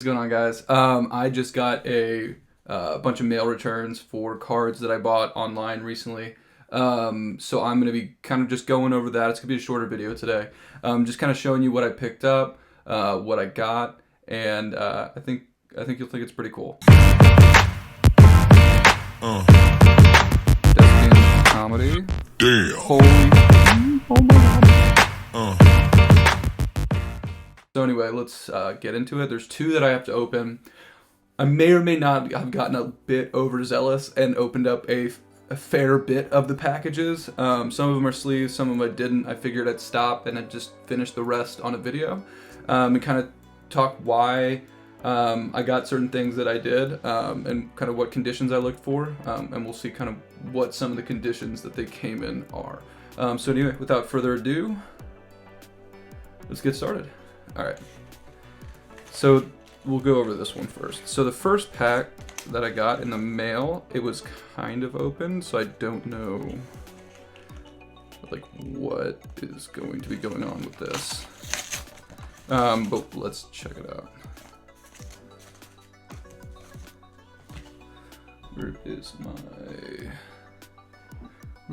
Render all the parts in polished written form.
What's going on, guys? I just got a bunch of mail returns for cards that I bought online recently. So I'm going to be kind of just going over that. It's going to be a shorter video today. Just kind of showing you what I picked up, what I got, and I think you'll think it's pretty cool. Destin comedy. Damn. Holy. Oh my god. So anyway, let's get into it. There's two that I have to open. I may or may not have gotten a bit overzealous and opened up a fair bit of the packages. Some of them are sleeves, some of them I didn't. I figured I'd stop and I'd just finish the rest on a video and kind of talk why I got certain things that I did and kind of what conditions I looked for. And we'll see kind of what some of the conditions that they came in are. So anyway, without further ado, let's get started. Alright, so we'll go over this one first. So the first pack that I got in the mail, it was kind of open, so I don't know like what is going to be going on with this. But let's check it out. Where did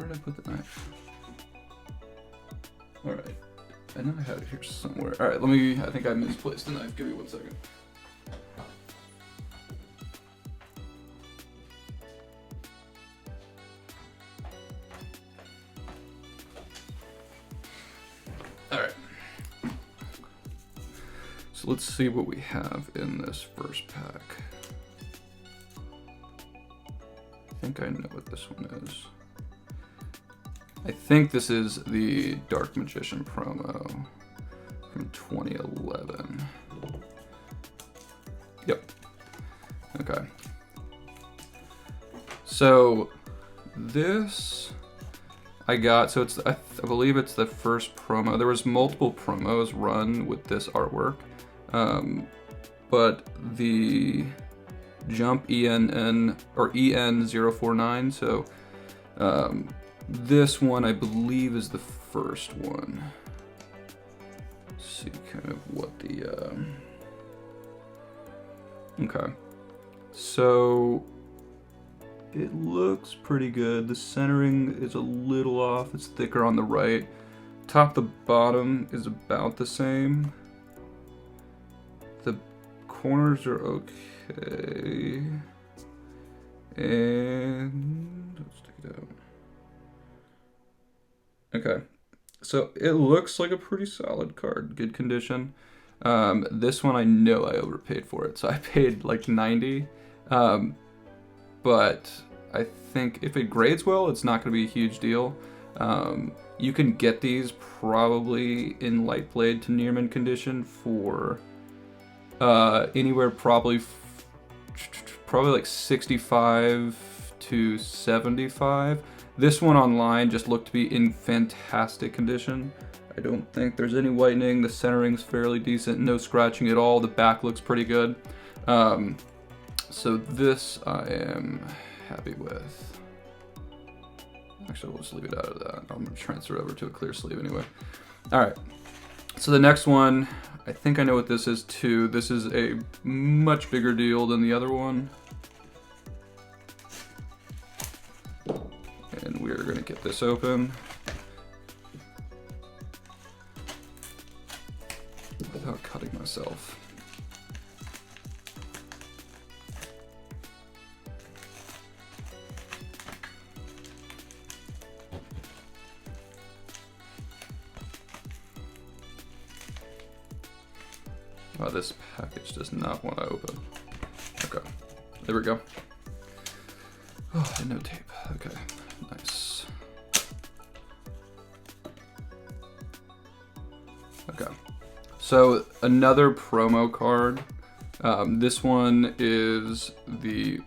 I put the knife? Alright. I know I had it here somewhere. Alright, I think I misplaced the knife. Give me 1 second. Alright. So let's see what we have in this first pack. I think I know what this one is. I think this is the Dark Magician promo from 2011. Yep. Okay. So this I got, so it's, I believe it's the first promo. There was multiple promos run with this artwork, but the Jump ENN or EN049, so this one, I believe, is the first one. Let's see kind of what the... Okay. So, it looks pretty good. The centering is a little off. It's thicker on the right. Top to bottom is about the same. The corners are okay. And... let's take it out. Okay, so it looks like a pretty solid card, good condition. This one I know I overpaid for it, so I paid like 90. But I think if it grades well, it's not going to be a huge deal. You can get these probably in light blade to near mint condition for anywhere probably like 65 to 75. This one online just looked to be in fantastic condition. I don't think there's any whitening. The centering's fairly decent. No scratching at all. The back looks pretty good. So this I am happy with. Actually, we'll just leave it out of that. I'm going to transfer it over to a clear sleeve anyway. Alright. So the next one, I think I know what this is too. This is a much bigger deal than the other one. And we're going to get this open without cutting myself. Oh, this package does not want to open. Okay, there we go. Oh, and no tape. Okay. Nice. Okay, so another promo card. This one is the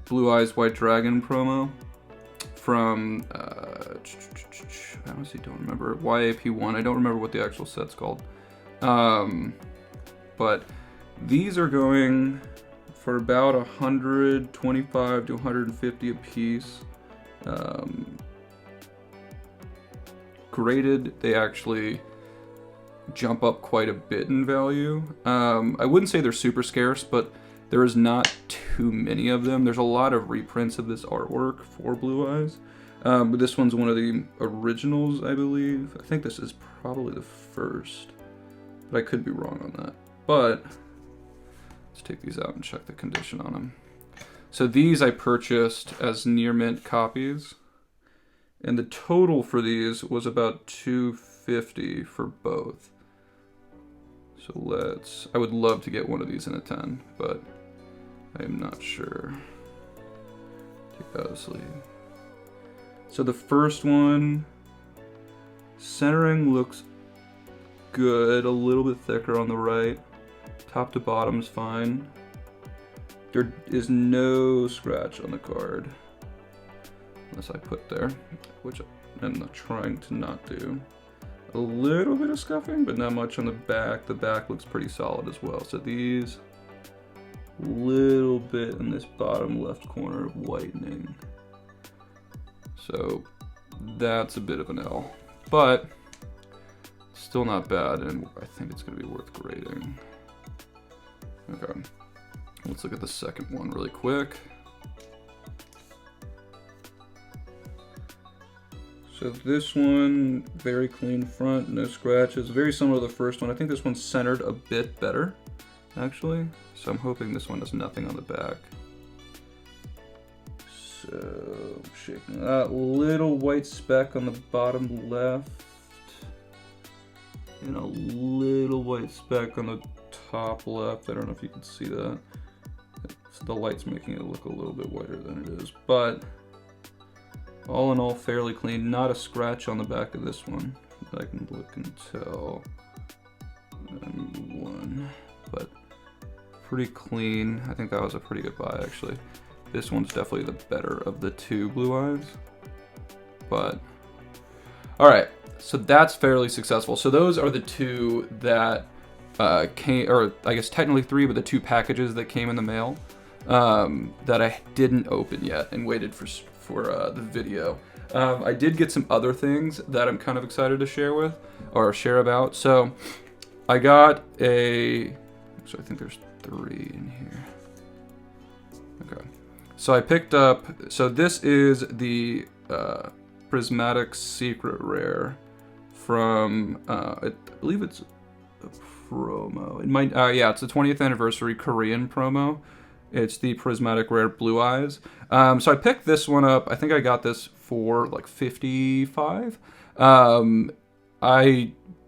Blue Eyes White Dragon promo from, I honestly don't remember, YAP1. I don't remember what the actual set's called. But these are going for about 125 to 150 a piece. Graded, they actually jump up quite a bit in value. I wouldn't say they're super scarce, but there is not too many of them. There's a lot of reprints of this artwork for Blue Eyes. But this one's one of the originals, I believe. I think this is probably the first, but I could be wrong on that. But let's take these out and check the condition on them. So these I purchased as near mint copies, and the total for these was about $250 for both. So I would love to get one of these in a 10, but I am not sure. Take that out of sleeve. So the first one, centering looks good, a little bit thicker on the right. Top to bottom's fine. There is no scratch on the card, unless I put there, which I'm not trying to not do. A little bit of scuffing, but not much on the back. The back looks pretty solid as well. So these, little bit in this bottom left corner of whitening. So that's a bit of an L, but still not bad, and I think it's going to be worth grading. Okay, let's look at the second one really quick. So this one, very clean front, no scratches, very similar to the first one. I think this one's centered a bit better, actually. So I'm hoping this one has nothing on the back. So, shaking that little white speck on the bottom left. And a little white speck on the top left. I don't know if you can see that. The light's making it look a little bit whiter than it is, but all in all, fairly clean. Not a scratch on the back of this one that I can look and tell. One, but pretty clean. I think that was a pretty good buy, actually. This one's definitely the better of the two Blue Eyes. But all right, so that's fairly successful. So those are the two that came, or I guess technically three, but the two packages that came in the mail that I didn't open yet and waited for the video. I did get some other things that I'm kind of excited to share about. So I got so I think there's 3 in here. Okay. So I picked up, so this is the Prismatic Secret Rare from, I believe it's a promo. It might, yeah, it's the 20th anniversary Korean promo. It's the Prismatic Rare Blue Eyes. So I picked this one up. I think I got this for like $55.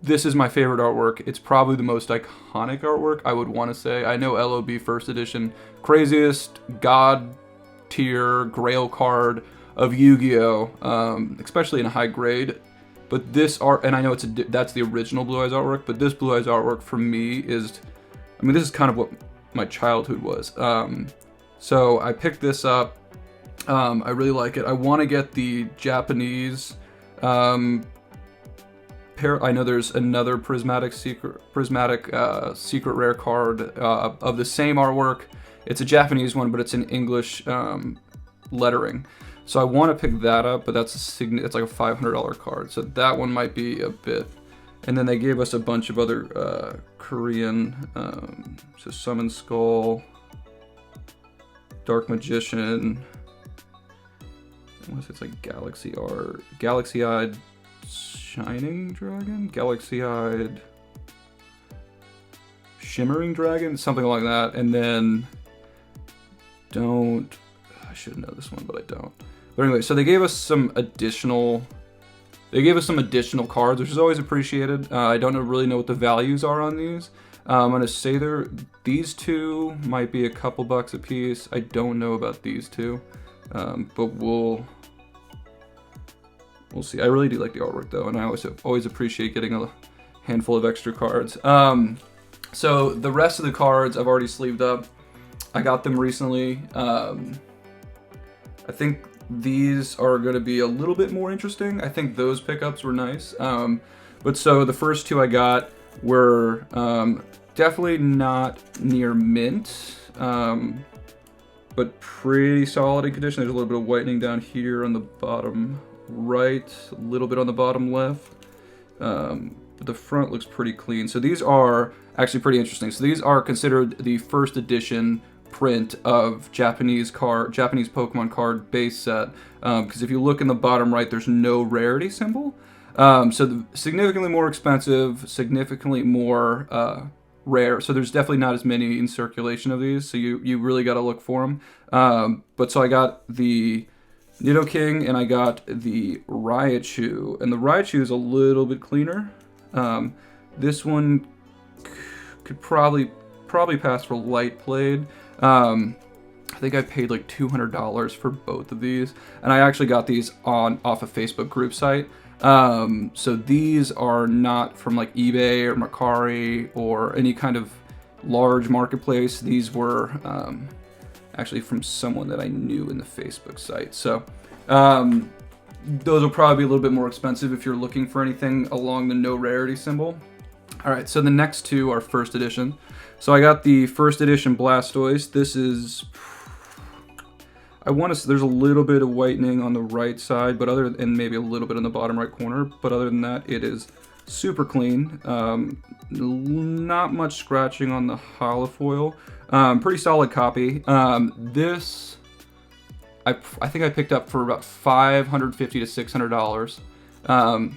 This is my favorite artwork. It's probably the most iconic artwork, I would want to say. I know LOB first edition, craziest god tier grail card of Yu-Gi-Oh, especially in a high grade. But this art, and I know that's the original Blue Eyes artwork, but this Blue Eyes artwork for me is, I mean, this is kind of what my childhood was. So I picked this up. I really like it. I want to get the Japanese I know there's another Prismatic Secret Rare card of the same artwork. It's a Japanese one, but it's in English lettering. So I want to pick that up, but it's like a $500 card. So that one might be a bit. And then they gave us a bunch of other Korean, so Summon Skull, Dark Magician, unless it's like Galaxy-Eyed Shining Dragon? Galaxy-Eyed Shimmering Dragon? Something like that. And then I should know this one, but I don't. But anyway, so they gave us some additional cards, which is always appreciated. I don't really know what the values are on these. I'm gonna say these two might be a couple bucks a piece. I don't know about these two, but we'll see. I really do like the artwork though, and I always appreciate getting a handful of extra cards. So the rest of the cards I've already sleeved up. I got them recently. I think these are going to be a little bit more interesting. I think those pickups were nice. But so the first two I got were definitely not near mint, but pretty solid in condition. There's a little bit of whitening down here on the bottom right, a little bit on the bottom left. but the front looks pretty clean. So these are actually pretty interesting. So these are considered the first edition print of Japanese Pokemon card base set. Because if you look in the bottom right, there's no rarity symbol. So significantly more expensive, significantly more rare. So there's definitely not as many in circulation of these. So you really got to look for them. But so I got the Nidoking and I got the Raichu, and the Raichu is a little bit cleaner. This one could probably pass for light played. I think I paid like $200 for both of these, and I actually got these off a Facebook group site. So these are not from like eBay or Mercari or any kind of large marketplace. These were actually from someone that I knew in the Facebook site. So those will probably be a little bit more expensive if you're looking for anything along the no rarity symbol. All right, so the next two are first edition. So I got the first edition Blastoise. This is, I want to, there's a little bit of whitening on the right side, and maybe a little bit in the bottom right corner, but other than that, it is super clean. Not much scratching on the holofoil. Pretty solid copy. This, I think I picked up for about $550 to $600.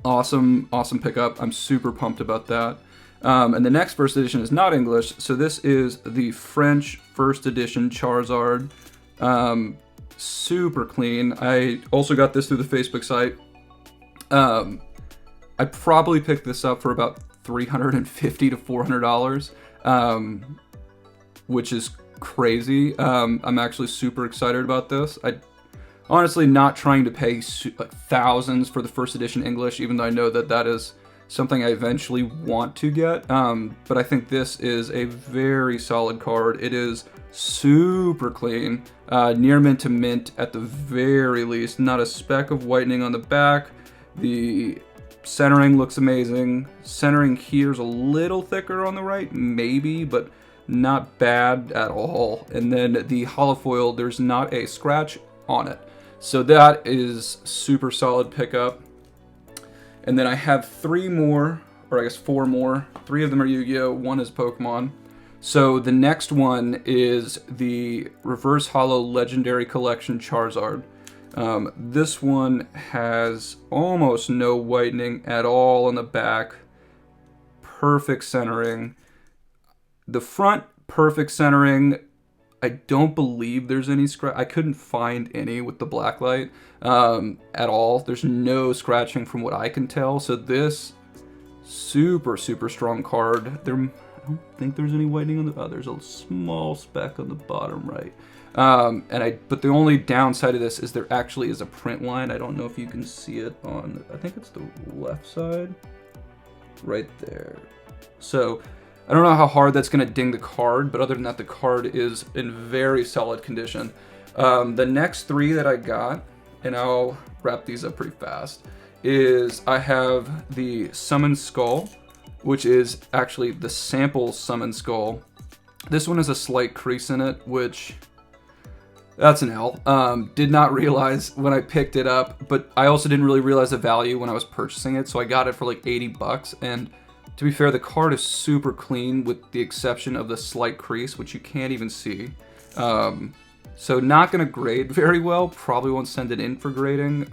Awesome pickup. I'm super pumped about that. And the next first edition is not English, so this is the French first edition Charizard. Super clean. I also got this through the Facebook site. I probably picked this up for about $350 to $400, which is crazy. I'm actually super excited about this. I honestly not trying to pay like thousands for the first edition English, even though I know that that is something I eventually want to get. But I think this is a very solid card. It is super clean, near mint to mint at the very least. Not a speck of whitening on the back. The centering looks amazing. Centering here's a little thicker on the right, maybe, but not bad at all. And then the holofoil, there's not a scratch on it. So that is super solid pickup. And then I have three more, or I guess four more. Three of them are Yu-Gi-Oh! One is Pokemon. So the next one is the Reverse Holo Legendary Collection Charizard. This one has almost no whitening at all on the back. Perfect centering. The front, perfect centering. I don't believe there's any scratch. I couldn't find any with the blacklight at all. There's no scratching from what I can tell. So this super strong card. I don't think there's any whitening on the. Oh, there's a small speck on the bottom right. But the only downside of this is there actually is a print line. I don't know if you can see it on. I think it's the left side, right there. So I don't know how hard that's going to ding the card, but other than that, the card is in very solid condition. The next three that I got, and I'll wrap these up pretty fast, is I have the Summon Skull, which is actually the sample Summon Skull. This one has a slight crease in it, which, that's an L. Did not realize when I picked it up, but I also didn't really realize the value when I was purchasing it, so I got it for like $80, and to be fair, the card is super clean with the exception of the slight crease, which you can't even see. So not going to grade very well. Probably won't send it in for grading.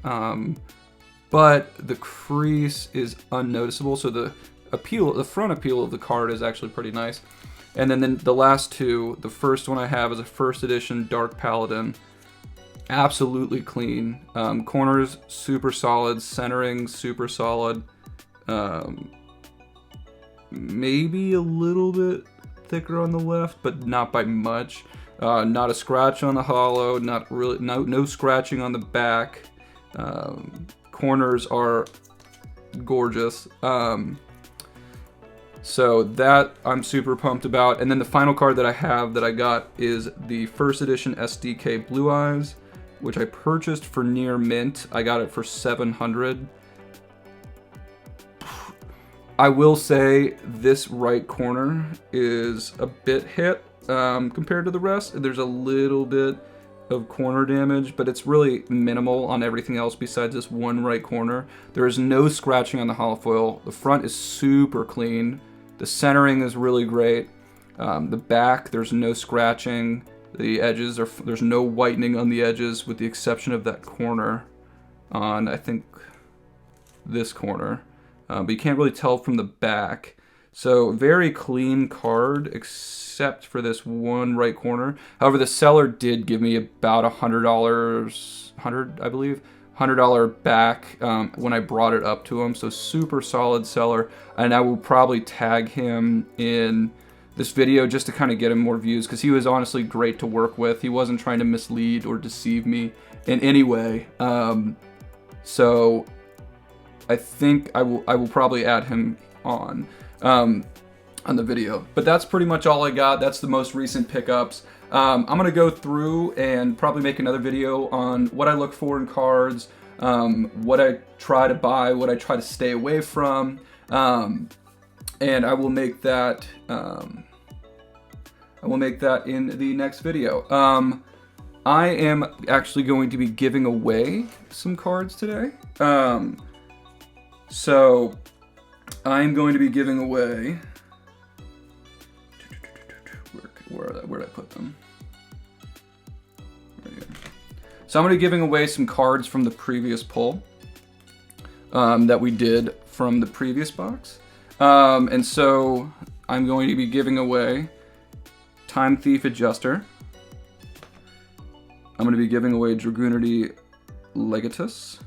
But the crease is unnoticeable. So the front appeal of the card is actually pretty nice. And then the last two, the first one I have is a first edition Dark Paladin. Absolutely clean. Corners super solid. Centering super solid. Maybe a little bit thicker on the left, but not by much. Not a scratch on the holo, not really, no scratching on the back. Corners are gorgeous. So that I'm super pumped about. And then the final card that I have that I got is the first edition SDK Blue Eyes, which I purchased for near mint. I got it for $700. I will say this right corner is a bit hit compared to the rest. There's a little bit of corner damage, but it's really minimal on everything else besides this one right corner. There is no scratching on the hollow foil. The front is super clean. The centering is really great. The back, there's no scratching. The edges there's no whitening on the edges, with the exception of that corner on, I think, this corner. But you can't really tell from the back. So very clean card, except for this one right corner. However, the seller did give me about $100, I believe, $100 back when I brought it up to him. So super solid seller, and I will probably tag him in this video just to kind of get him more views, because he was honestly great to work with. He wasn't trying to mislead or deceive me in any way. So I think I will probably add him on the video. But that's pretty much all I got. That's the most recent pickups. I'm gonna go through and probably make another video on what I look for in cards, what I try to buy, what I try to stay away from, and I will make that in the next video. I am actually going to be giving away some cards today. So I'm going to be giving away, where did I put them? Right here. So I'm going to be giving away some cards from the previous pull that we did from the previous box. And so I'm going to be giving away Time Thief Adjuster. I'm going to be giving away Dragoonity Legatus.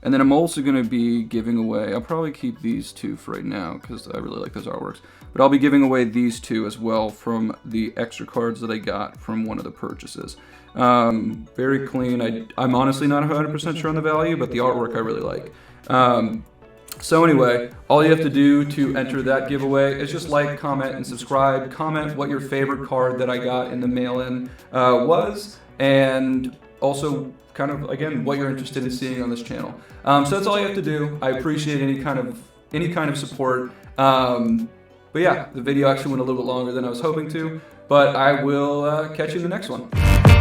And then I'm also going to be giving away, I'll probably keep these two for right now because I really like those artworks, but I'll be giving away these two as well from the extra cards that I got from one of the purchases. Very clean. I'm honestly not 100% sure on the value, but the artwork I really like. So anyway, all you have to do to enter that giveaway is just like, comment, and subscribe. Comment what your favorite card that I got in the mail-in was, and also kind of, again, what you're interested in seeing on this channel. So that's all you have to do. I appreciate any kind of support. But yeah, the video actually went a little bit longer than I was hoping to, but I will catch you in the next one.